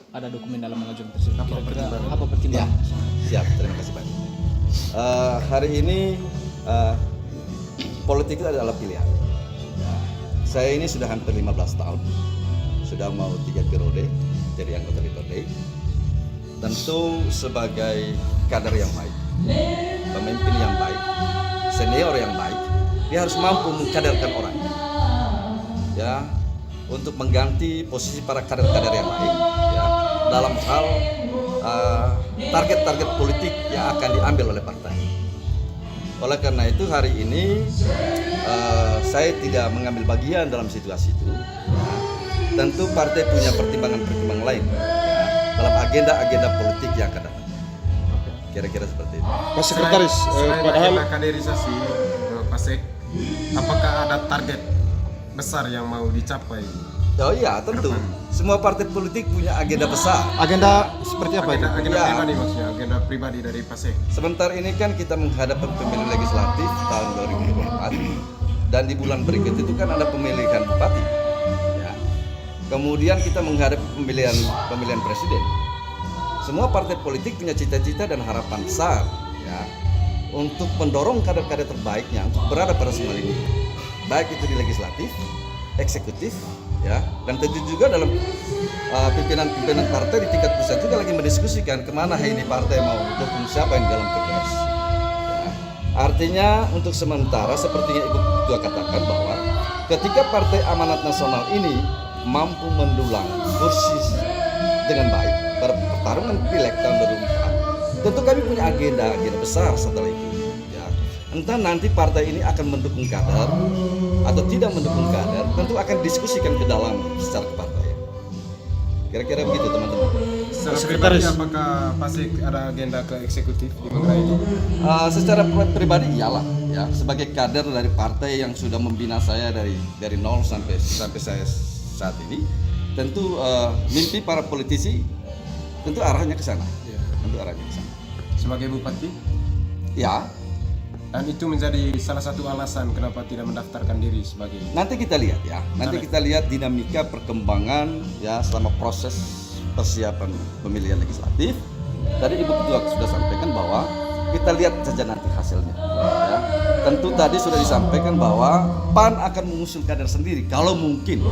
ada dokumen dalam mengajukan tersebut? Kira-kira apa Ya, pertimbangan? siap. Terima kasih Pak. Hari ini politik itu adalah pilihan. Ya, saya ini sudah hampir 15 tahun, sudah mau 3 periode jadi anggota DPRD. Tentu sebagai kader yang baik, pemimpin yang baik, senior yang baik, dia harus mampu mengkaderkan orang. Ya, untuk mengganti posisi para kader-kader yang lain, ya, dalam hal target-target politik yang akan diambil oleh partai. Oleh karena itu hari ini saya tidak mengambil bagian dalam situasi itu. Ya. Tentu partai punya pertimbangan-pertimbangan lain, ya, dalam agenda-agenda politik yang akan datang. Kira-kira seperti itu. Pak Sekretaris, padahal kaderisasi Pasek, apakah ada target besar yang mau dicapai? Oh iya, tentu. Semua partai politik punya agenda besar. agenda seperti apa itu? Agenda Ya. pribadi maksudnya, agenda pribadi dari Pasek. Sebentar ini kan kita menghadap pemilu legislatif tahun 2024 dan di bulan berikut itu kan ada pemilihan bupati. Ya. Kemudian kita menghadapi pemilihan presiden. Semua partai politik punya cita-cita dan harapan besar, ya, untuk mendorong kader-kader terbaiknya untuk berada pada semua lini, baik itu di legislatif, eksekutif, ya, dan tentu juga dalam pimpinan partai di tingkat pusat juga lagi mendiskusikan kemana ini partai mau dukung siapa yang di dalam Pilpres. Ya. Artinya untuk sementara seperti yang Ibu Ketua katakan bahwa ketika Partai Amanat Nasional ini mampu mendulang kursi dengan baik pada pertarungan pileg tahun 2024, tentu kami punya agenda besar setelah itu. Ya. Entah nanti partai ini akan mendukung kader atau tidak mendukung kader, tentu akan diskusikan ke dalam secara kepartaian. Kira-kira begitu teman-teman. Secara Sekretaris. pribadi apakah Pasek ada agenda ke eksekutif di mengenai ini? Secara pribadi iyalah, ya, sebagai kader dari partai yang sudah membina saya dari nol sampai saya saat ini, tentu mimpi para politisi tentu arahnya ke sana. Ya. Tentu arahnya ke sana. Sebagai bupati, Ya, dan itu menjadi salah satu alasan kenapa tidak mendaftarkan diri sebagai. nanti kita lihat ya. Nanti kita lihat dinamika perkembangan ya selama proses persiapan pemilihan legislatif. Tadi Ibu Ketua sudah sampaikan bahwa kita lihat saja nanti hasilnya. Ya. Tentu tadi sudah disampaikan bahwa PAN akan mengusung kader sendiri kalau mungkin.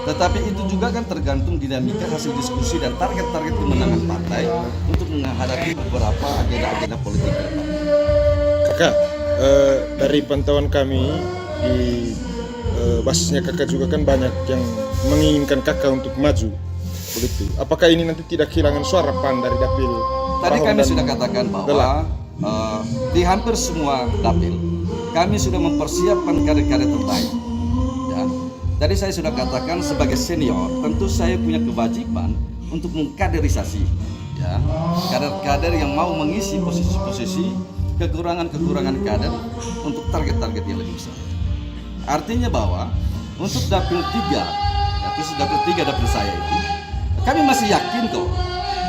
Tetapi itu juga kan tergantung dinamika hasil diskusi dan target-target kemenangan partai untuk menghadapi beberapa agenda-agenda politik ke depan. Kakak, dari pantauan kami di basisnya kakak juga kan banyak yang menginginkan kakak untuk maju begitu. Apakah ini nanti tidak kehilangan suara PAN dari dapil? Tadi Pahom kami dan sudah katakan bahwa Gelak? di hampir semua dapil kami sudah mempersiapkan kader-kader terbaik. Ya. Tadi saya sudah katakan sebagai senior, tentu saya punya kewajiban untuk mengkaderisasi, ya, kader-kader yang mau mengisi posisi-posisi kekurangan-kekurangan kader untuk target-target yang lebih besar. Artinya bahwa untuk dapil 3, ya, khusus dapil 3 dapil saya itu, kami masih yakin kok.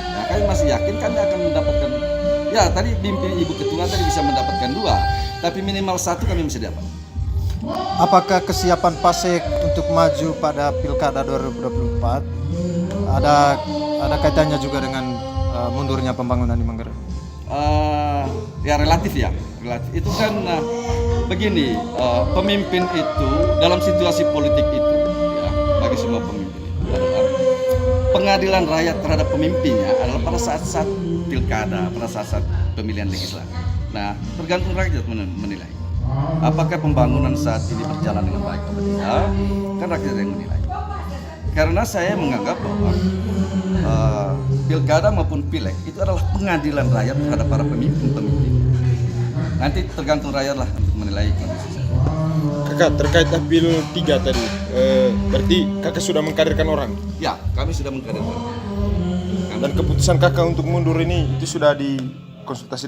Ya, kami masih yakin kami akan mendapatkan. Ya, tadi mimpi Ibu Ketua tadi bisa mendapatkan 2, tapi minimal 1 kami mesti dapat. Apakah kesiapan Pasek untuk maju pada Pilkada 2024 ada kaitannya juga dengan mundurnya pembangunan di Manggarai? Ya relatif ya, relatif. Itu kan begini, pemimpin itu dalam situasi politik itu, ya, bagi semua pemimpin itu adalah pengadilan rakyat terhadap pemimpinnya adalah pada saat-saat pilkada, pada saat-saat pemilihan legislatif. Nah, tergantung rakyat menilai. Apakah pembangunan saat ini berjalan dengan baik atau tidak, kan rakyat yang menilai. Karena saya menganggap bahwa pilkada maupun pileg itu adalah pengadilan rakyat terhadap para pemimpin-pemimpin. Nanti tergantung rakyat lah untuk menilai kondisi saya. Kakak terkait dapil 3 tadi, berarti kakak sudah mengkaderkan orang Ya, kami sudah mengkaderkan. dan keputusan kakak untuk mundur ini itu sudah dikonsultasikan